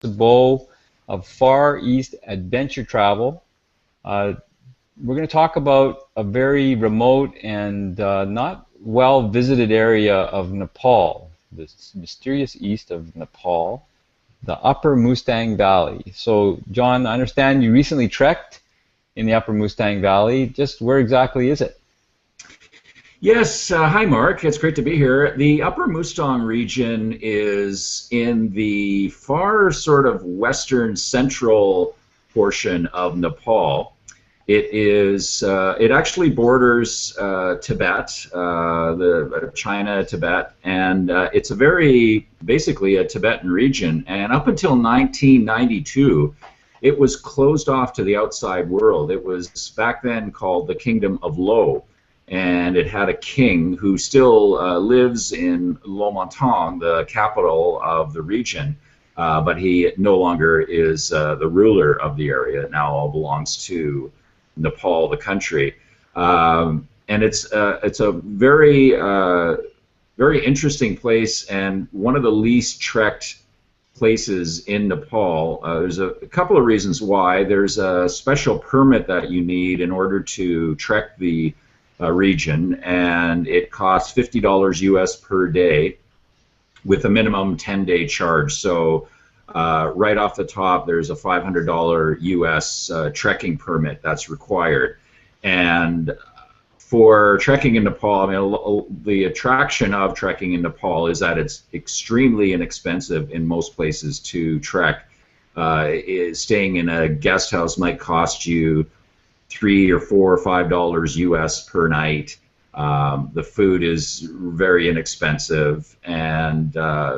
bow of Far East adventure travel. We're going to talk about a very remote and not well visited area of Nepal, the mysterious east of Nepal, the Upper Mustang Valley. So, John, I understand you recently trekked in the Upper Mustang Valley. Just where exactly is it? Yes, hi Mark, it's great to be here. The Upper Mustang region is in the far sort of western central portion of Nepal. It actually borders Tibet, the China, Tibet, and it's basically a Tibetan region. And up until 1992, it was closed off to the outside world. It was back then called the Kingdom of Lo. And it had a king who still lives in Lomontan, the capital of the region, but he no longer is the ruler of the area. It now all belongs to Nepal, the country, and it's a very interesting place and one of the least trekked places in Nepal. There's a couple of reasons why. There's a special permit that you need in order to trek the region, and it costs $50 US per day with a minimum 10-day charge. So right off the top, there's a $500 US trekking permit that's required. And for trekking in Nepal, I mean, the attraction of trekking in Nepal is that it's extremely inexpensive in most places to trek. Staying in a guest house might cost you $3 or $4 or $5 US per night. The food is very inexpensive, and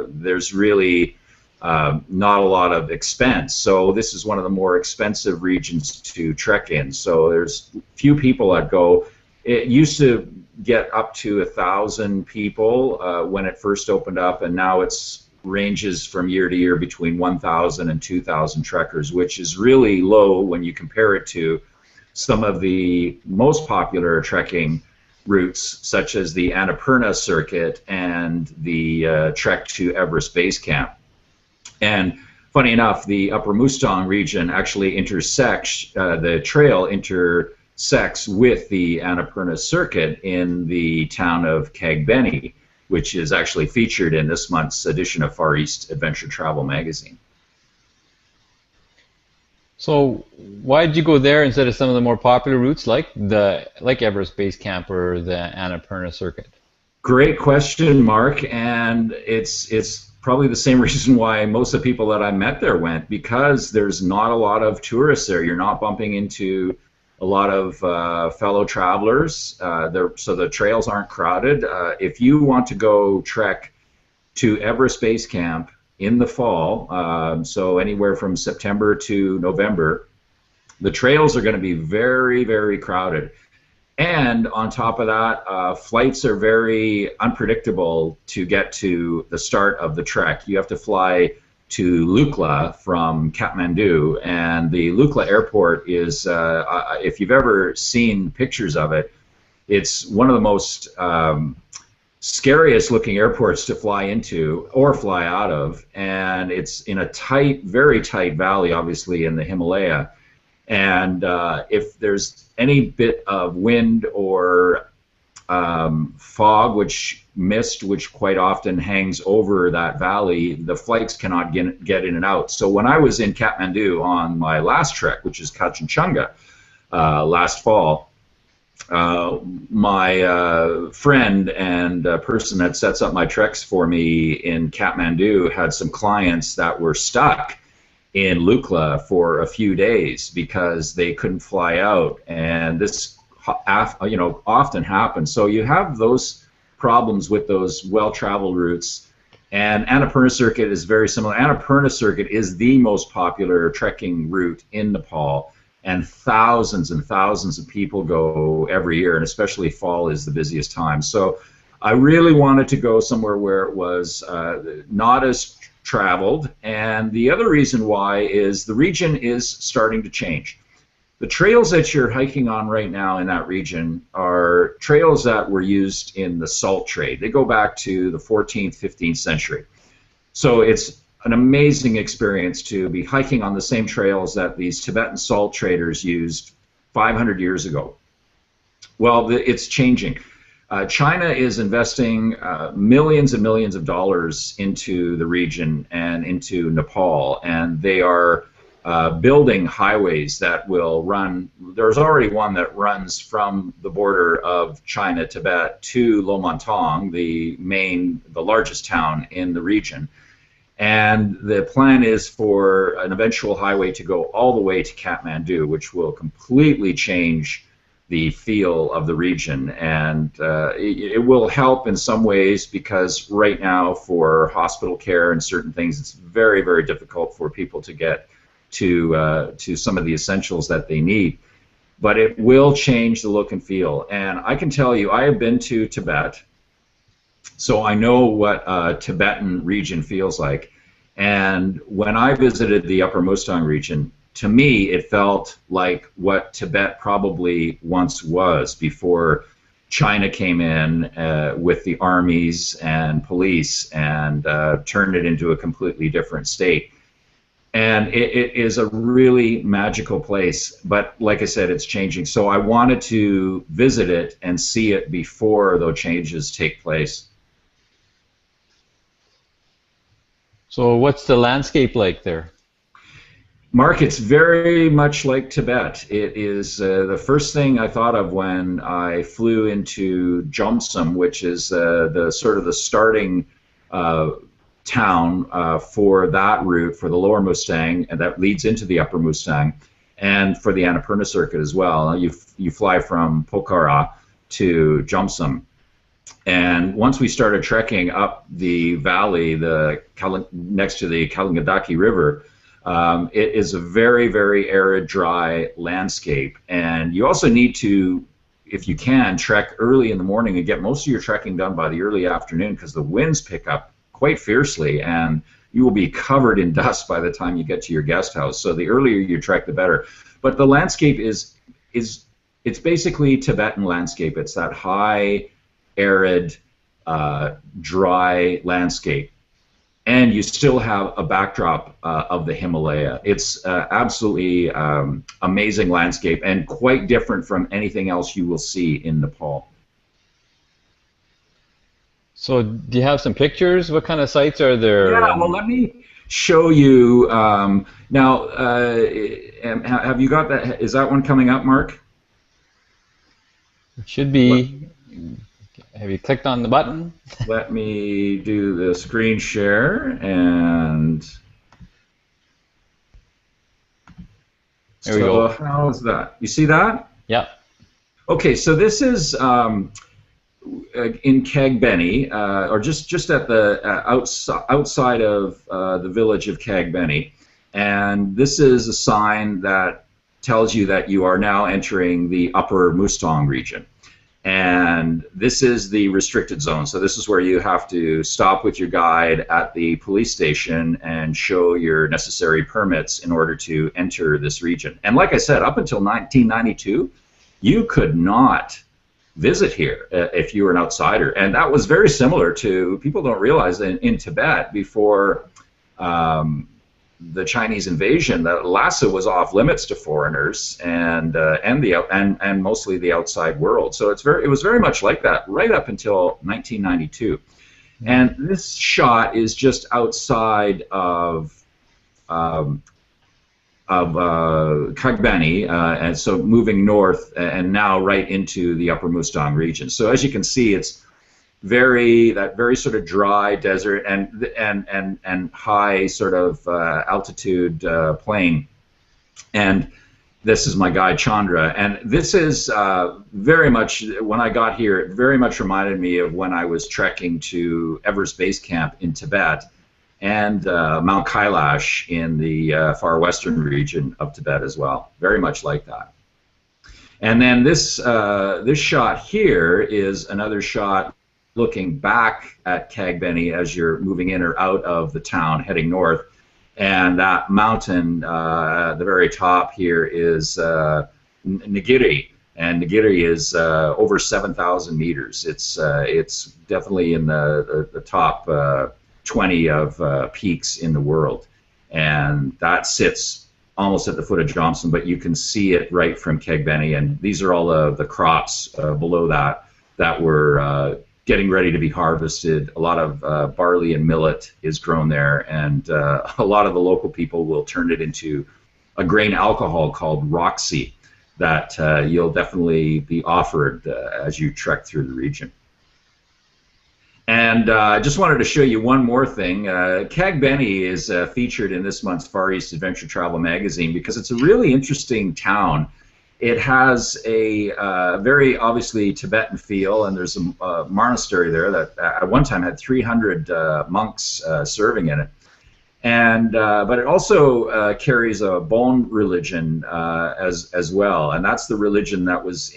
there's really not a lot of expense. So this is one of the more expensive regions to trek in. So there's few people that go. It used to get up to 1,000 people when it first opened up, and now it's ranges from year to year between 1,000 and 2,000 trekkers, which is really low when you compare it to some of the most popular trekking routes, such as the Annapurna Circuit and the trek to Everest Base Camp. And funny enough, the Upper Mustang region actually intersects, the trail intersects with the Annapurna Circuit in the town of Kagbeni, which is actually featured in this month's edition of Far East Adventure Travel magazine. So why did you go there instead of some of the more popular routes like Everest Base Camp or the Annapurna Circuit? Great question, Mark, and it's probably the same reason why most of the people that I met there went, because there's not a lot of tourists there. You're not bumping into a lot of fellow travelers, so the trails aren't crowded. If you want to go trek to Everest Base Camp in the fall, so anywhere from September to November, the trails are going to be very, very crowded. And on top of that, flights are very unpredictable to get to the start of the trek. You have to fly to Lukla from Kathmandu, and the Lukla Airport is, if you've ever seen pictures of it, it's one of the most scariest looking airports to fly into or fly out of, and it's in a tight, very tight valley, obviously in the Himalaya. And if there's any bit of wind or fog, mist, which quite often hangs over that valley, the flights cannot get in and out. So when I was in Kathmandu on my last trek, which is Kachinjunga, last fall, my friend and person that sets up my treks for me in Kathmandu had some clients that were stuck in Lukla for a few days because they couldn't fly out, and this often happens. So you have those problems with those well-traveled routes, and Annapurna Circuit is very similar. Annapurna Circuit is the most popular trekking route in Nepal, and thousands of people go every year, and especially fall is the busiest time. So I really wanted to go somewhere where it was not as traveled, and the other reason why is the region is starting to change. The trails that you're hiking on right now in that region are trails that were used in the salt trade. They go back to the 14th, 15th century. So it's an amazing experience to be hiking on the same trails that these Tibetan salt traders used 500 years ago. Well, it's changing. China is investing millions and millions of dollars into the region and into Nepal, and they are building highways that will run. There's already one that runs from the border of China, Tibet, to Lomantong, the largest town in the region. And the plan is for an eventual highway to go all the way to Kathmandu, which will completely change the feel of the region. And it will help in some ways, because right now for hospital care and certain things, it's very, very difficult for people to get to some of the essentials that they need. But it will change the look and feel. And I can tell you, I have been to Tibet, so I know what a Tibetan region feels like. And when I visited the Upper Mustang region, to me, it felt like what Tibet probably once was before China came in with the armies and police and turned it into a completely different state. And it is a really magical place. But like I said, it's changing. So I wanted to visit it and see it before those changes take place. So what's the landscape like there? Mark, it's very much like Tibet. It is the first thing I thought of when I flew into Jomsom, which is the sort of the starting town for that route, for the Lower Mustang, and that leads into the Upper Mustang, and for the Annapurna Circuit as well. You fly from Pokhara to Jomsom. And once we started trekking up the valley, next to the Kalingadaki River, it is a very, very arid, dry landscape. And you also need to, if you can, trek early in the morning and get most of your trekking done by the early afternoon, because the winds pick up quite fiercely, and you will be covered in dust by the time you get to your guest house. So the earlier you trek, the better. But the landscape it's basically Tibetan landscape. It's that high, arid, dry landscape, and you still have a backdrop of the Himalaya. It's absolutely amazing landscape, and quite different from anything else you will see in Nepal. So do you have some pictures? What kind of sites are there? Yeah, well, let me show you. Now, have you got that? Is that one coming up, Mark? It should be. Have you clicked on the button? Let me do the screen share, and there we go. How's that? You see that? Yeah. Okay, so this is in Kagbeni, or just at the outside of the village of Kagbeni, and this is a sign that tells you that you are now entering the Upper Mustang region. And this is the restricted zone. So this is where you have to stop with your guide at the police station and show your necessary permits in order to enter this region. And like I said, up until 1992, you could not visit here if you were an outsider. And that was very similar to, people don't realize that in Tibet, before the Chinese invasion, that Lhasa was off limits to foreigners and mostly the outside world. So it was very much like that right up until 1992. And this shot is just outside of Kagbeni, and so moving north and now right into the Upper Mustang region. So as you can see, it's that very sort of dry desert and high sort of altitude plain. And this is my guide Chandra, and this is very much, when I got here, it very much reminded me of when I was trekking to Everest Base Camp in Tibet and Mount Kailash in the far western region of Tibet as well. Very much like that. And then this shot here is another shot looking back at Kagbeni as you're moving in or out of the town, heading north. And that mountain at the very top here is Nagiri, and Nagiri is over 7,000 meters. It's definitely in the top 20 of peaks in the world, and that sits almost at the foot of Johnson, but you can see it right from Kagbeni, and these are all the crops below that were getting ready to be harvested. A lot of barley and millet is grown there, and a lot of the local people will turn it into a grain alcohol called Roxy that you'll definitely be offered as you trek through the region. And I just wanted to show you one more thing. Kagbeni is featured in this month's Far East Adventure Travel magazine because it's a really interesting town. It has a very obviously Tibetan feel, and there's a monastery there that at one time had 300 monks serving in it. And but it also carries a Bon religion as well, and that's the religion that was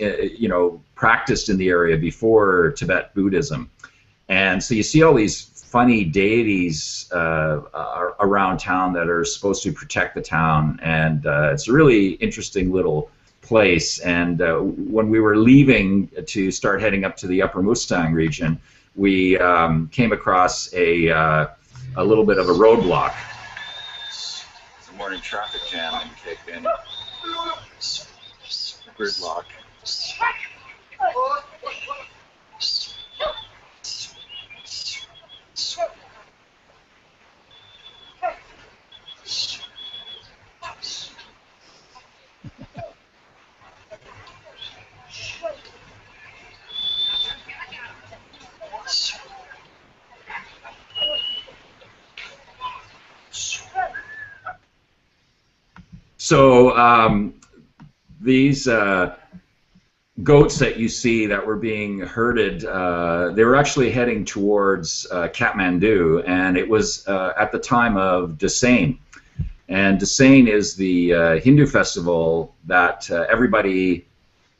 practiced in the area before Tibet Buddhism. And so you see all these funny deities around town that are supposed to protect the town, and it's a really interesting little place. And when we were leaving to start heading up to the Upper Mustang region, we came across a little bit of a roadblock. It's a morning traffic jam in Kagbeni. Gridlock. So these goats that you see that were being herded, they were actually heading towards Kathmandu, and it was at the time of Dasein. And Dasein is the Hindu festival that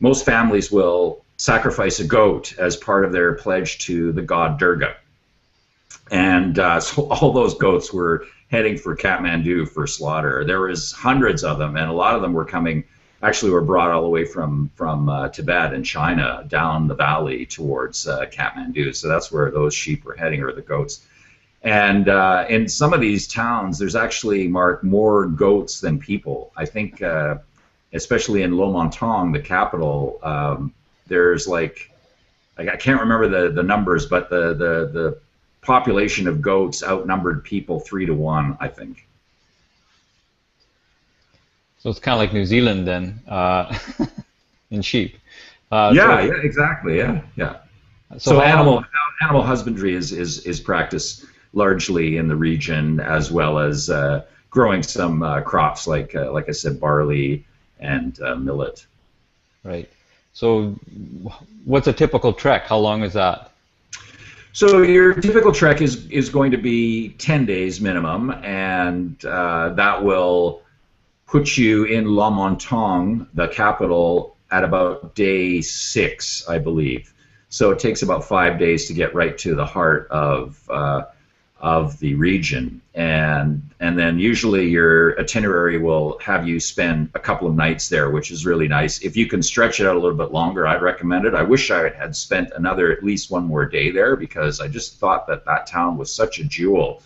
most families will sacrifice a goat as part of their pledge to the god Durga. And so all those goats were heading for Kathmandu for slaughter. There was hundreds of them, and a lot of them were were brought all the way from Tibet and China down the valley towards Kathmandu. So that's where those sheep were heading, or the goats. And in some of these towns, there's actually, Mark, more goats than people. I think, especially in Lomontong, the capital, there's I can't remember the numbers, but the population of goats outnumbered people 3-to-1, I think. So it's kind of like New Zealand then, in sheep. Yeah, exactly. Yeah. So animal husbandry is practiced largely in the region, as well as growing some crops like I said, barley and millet. Right. So what's a typical trek? How long is that? So your typical trek is going to be 10 days minimum, and that will put you in Lomontong, the capital, at about day 6, I believe. So it takes about 5 days to get right to the heart of the region, and then usually your itinerary will have you spend a couple of nights there, which is really nice. If you can stretch it out a little bit longer, I'd recommend it. I wish I had spent at least one more day there, because I just thought that town was such a jewel,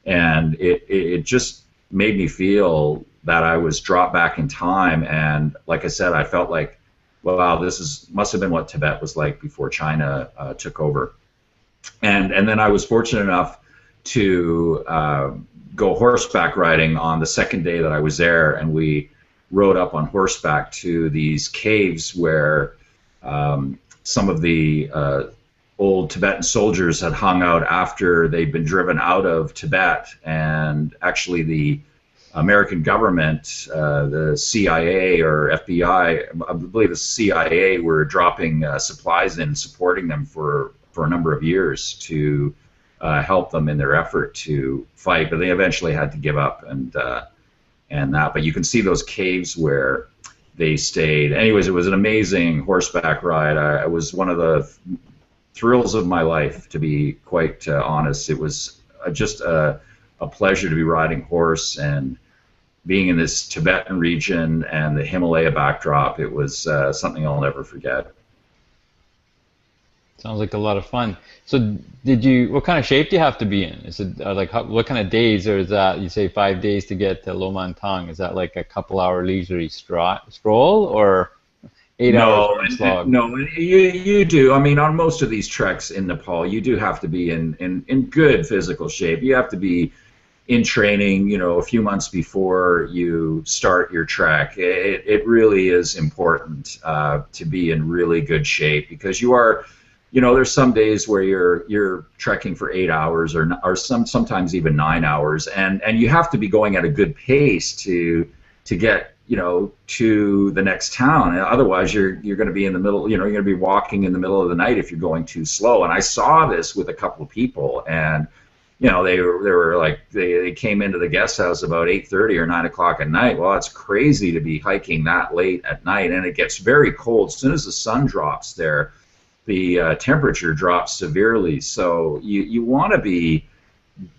and it just made me feel that I was dropped back in time. And like I said, I felt like, wow, must have been what Tibet was like before China took over. And then I was fortunate enough to go horseback riding on the second day that I was there, and we rode up on horseback to these caves where some of the old Tibetan soldiers had hung out after they'd been driven out of Tibet, and actually the American government, the CIA or FBI, I believe the CIA, were dropping supplies in, supporting them for a number of years to help them in their effort to fight, but they eventually had to give up and that. But you can see those caves where they stayed. Anyways, it was an amazing horseback ride. It was one of the thrills of my life, to be quite honest. It was just a pleasure to be riding horse and being in this Tibetan region and the Himalaya backdrop. It was something I'll never forget. Sounds like a lot of fun. So, what kind of shape do you have to be in? Is it like, what kind of days, or is that, you say 5 days to get to Lomantang? Is that like a couple hour leisurely stroll, or 8 hours No, round slog? no, you do. I mean, on most of these treks in Nepal, you do have to be in good physical shape. You have to be in training, a few months before you start your trek. It really is important to be in really good shape, because you are, there's some days where you're trekking for 8 hours, or sometimes even 9 hours, and you have to be going at a good pace to get to the next town. Otherwise, you're going to be in the middle. You're going to be walking in the middle of the night if you're going too slow. And I saw this with a couple of people, and they were like, they came into the guest house about 8:30 or 9 o'clock at night. Well, it's crazy to be hiking that late at night, and it gets very cold. As soon as the sun drops there, the temperature drops severely. So you want to be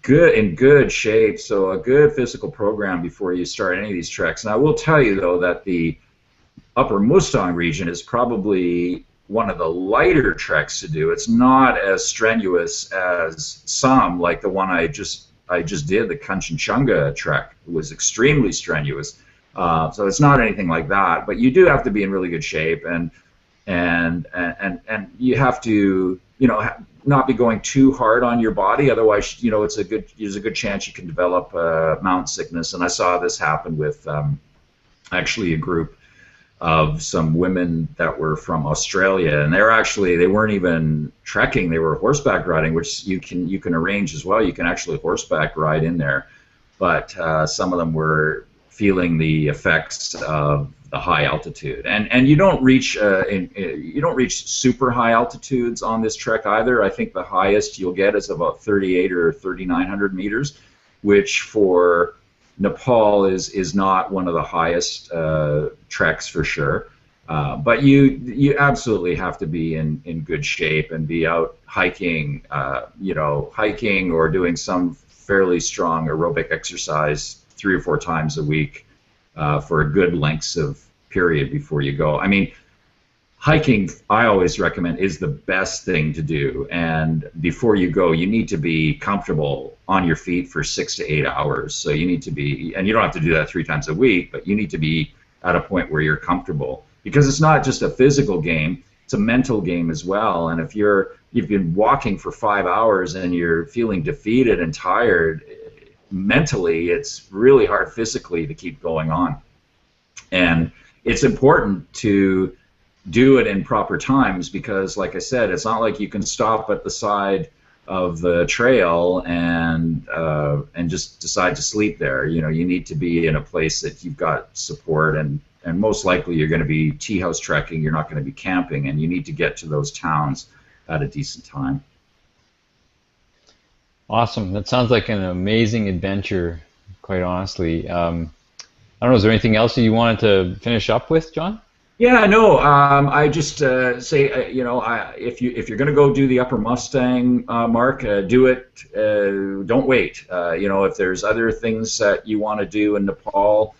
in good shape, so a good physical program before you start any of these treks. And I will tell you, though, that the Upper Mustang region is probably one of the lighter treks to do. It's not as strenuous as some, like the one I just did, the Kanchenjunga trek. It was extremely strenuous. So it's not anything like that, but you do have to be in really good shape, and you have to, not be going too hard on your body. Otherwise, there's a good chance you can develop mountain sickness. And I saw this happen with actually a group of some women that were from Australia, and they weren't even trekking; they were horseback riding, which you can arrange as well. You can actually horseback ride in there, but some of them were feeling the effects of the high altitude, and you don't reach super high altitudes on this trek either. I think the highest you'll get is about 38 or 3,900 meters, which for Nepal is not one of the highest treks for sure. But you absolutely have to be in good shape and be out hiking, hiking or doing some fairly strong aerobic exercise 3 or 4 times a week for a good lengths of period before you go. I mean, hiking, I always recommend, is the best thing to do. And before you go, you need to be comfortable on your feet for 6 to 8 hours. So you need to be, and you don't have to do that 3 times a week, but you need to be at a point where you're comfortable. Because it's not just a physical game, it's a mental game as well. And if you've been walking for 5 hours and you're feeling defeated and tired, mentally, it's really hard physically to keep going on. And it's important to do it in proper times, because, like I said, it's not like you can stop at the side of the trail and just decide to sleep there. You need to be in a place that you've got support, and most likely you're going to be tea house trekking. You're not going to be camping, and you need to get to those towns at a decent time. Awesome. That sounds like an amazing adventure, quite honestly. I don't know, is there anything else that you wanted to finish up with, John? Yeah, no. I just say, if you're going to go do the Upper Mustang, Mark, do it. Don't wait. If there's other things that you want to do in Nepal,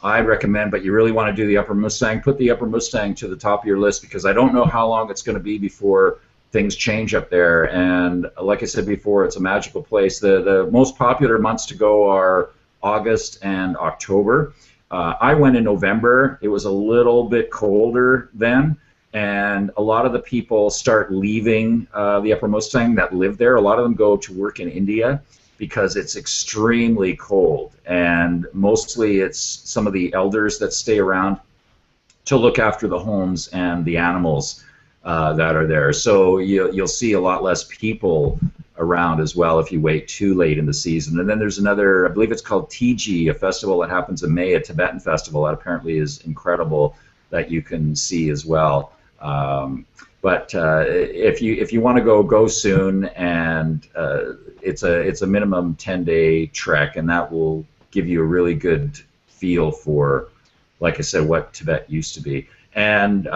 I recommend, but you really want to do the Upper Mustang, put the Upper Mustang to the top of your list, because I don't know how long it's going to be before things change up there. And like I said before, it's a magical place. The most popular months to go are August and October. I went in November. It was a little bit colder then, and a lot of the people start leaving the Upper Mustang that live there. A lot of them go to work in India because it's extremely cold, and mostly it's some of the elders that stay around to look after the homes and the animals that are there. So you'll see a lot less people around as well if you wait too late in the season. And then there's another, I believe it's called TG, a festival that happens in May, a Tibetan festival that apparently is incredible, that you can see as well. But if you want to go soon, and it's a minimum 10-day trek, and that will give you a really good feel for, like I said, what Tibet used to be. And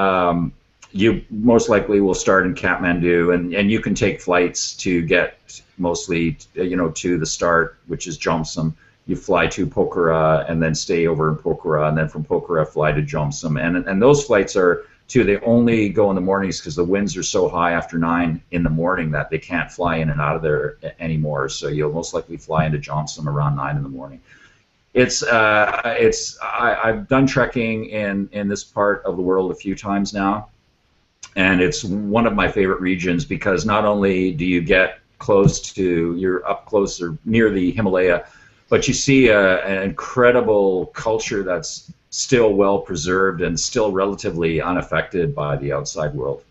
you most likely will start in Kathmandu, and you can take flights to get mostly to the start, which is Jomsom. You fly to Pokhara and then stay over in Pokhara, and then from Pokhara fly to Jomsom, and those flights are too. They only go in the mornings because the winds are so high after 9 in the morning that they can't fly in and out of there anymore. So you'll most likely fly into Johnson around 9 in the morning. I've done trekking in this part of the world a few times now, and it's one of my favorite regions because not only do you get you're up close or near the Himalaya, but you see an incredible culture that's still well preserved and still relatively unaffected by the outside world.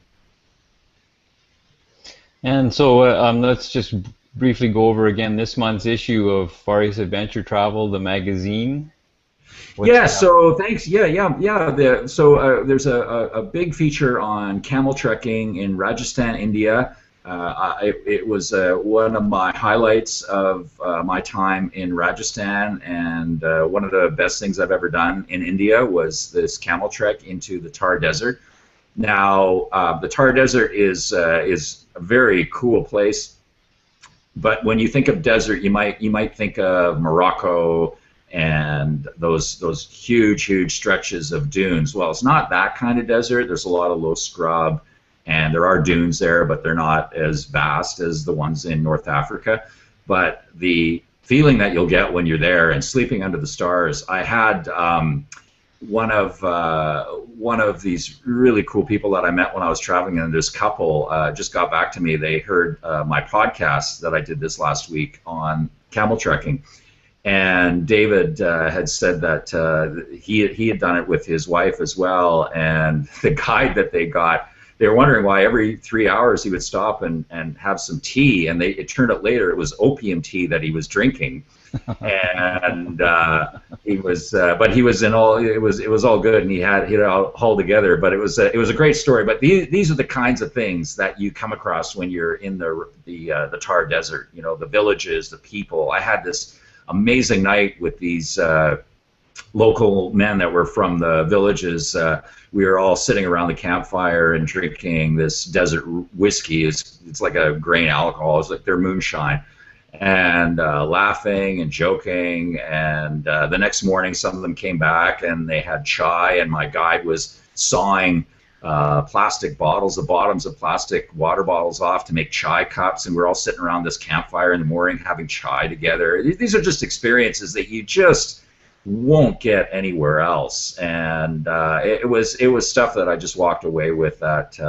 And so let's just briefly go over again this month's issue of Far East Adventure Travel, the magazine. So thanks. There's a big feature on camel trekking in Rajasthan, India. It was one of my highlights of my time in Rajasthan, and one of the best things I've ever done in India was this camel trek into the Thar Desert. Now, the Thar Desert is a very cool place, but when you think of desert, you might think of Morocco and those huge stretches of dunes. Well, it's not that kind of desert. There's a lot of low scrub, and there are dunes there, but they're not as vast as the ones in North Africa. But the feeling that you'll get when you're there and sleeping under the stars, I had one of these really cool people that I met when I was traveling, and this couple just got back to me. They heard my podcast that I did this last week on camel trekking, and David had said that he had done it with his wife as well, and the guide that they got, they were wondering why every 3 hours he would stop and have some tea, and it turned out later it was opium tea that he was drinking. And he was, but he was in all. It was all good, and he had it all hauled together. But it was a great story. But these are the kinds of things that you come across when you're in the Thar Desert. You know, the villages, the people. I had this amazing night with these local men that were from the villages. We were all sitting around the campfire and drinking this desert whiskey. It's like a grain alcohol. It's like their moonshine. And laughing and joking, and the next morning some of them came back and they had chai, and my guide was sawing plastic bottles, the bottoms of plastic water bottles off to make chai cups, and we're all sitting around this campfire in the morning having chai together. These are just experiences that you just won't get anywhere else, and it was stuff that I just walked away with that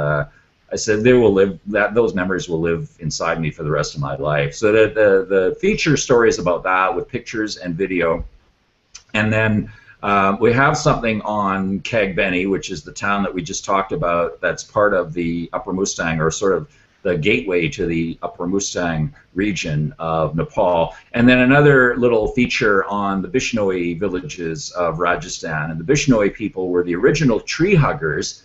I said those memories will live inside me for the rest of my life. So the feature story is about that, with pictures and video. And then we have something on Kagbeni, which is the town that we just talked about, that's part of the Upper Mustang, or sort of the gateway to the Upper Mustang region of Nepal. And then another little feature on the Bishnoi villages of Rajasthan. And the Bishnoi people were the original tree huggers.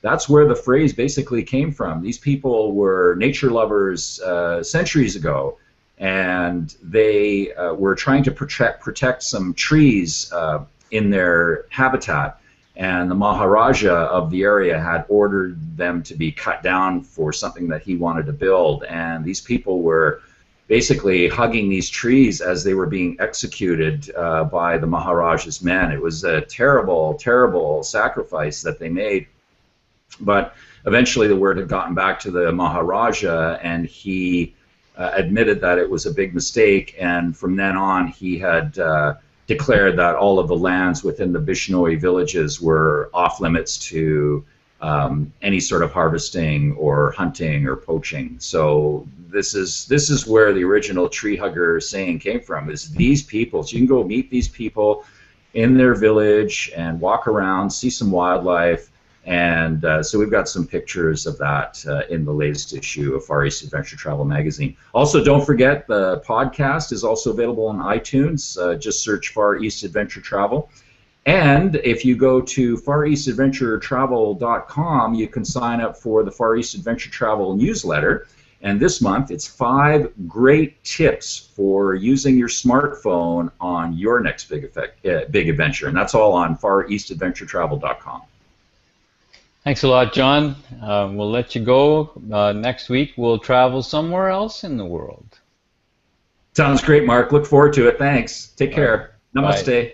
That's where the phrase basically came from. These people were nature lovers centuries ago, and they were trying to protect some trees in their habitat, and the Maharaja of the area had ordered them to be cut down for something that he wanted to build, and these people were basically hugging these trees as they were being executed by the Maharaja's men. It was a terrible, terrible sacrifice that they made. But eventually the word had gotten back to the Maharaja, and he admitted that it was a big mistake, and from then on he had declared that all of the lands within the Bishnoi villages were off limits to any sort of harvesting or hunting or poaching. So this is where the original tree hugger saying came from, is these people. So you can go meet these people in their village and walk around, see some wildlife. And so we've got some pictures of that in the latest issue of Far East Adventure Travel magazine. Also, don't forget, the podcast is also available on iTunes. Just search Far East Adventure Travel. And if you go to fareastadventuretravel.com, you can sign up for the Far East Adventure Travel newsletter. And this month, it's 5 great tips for using your smartphone on your next big adventure. And that's all on fareastadventuretravel.com. Thanks a lot, John. We'll let you go. Next week, we'll travel somewhere else in the world. Sounds great, Mark. Look forward to it. Thanks. Take care. Namaste. Bye.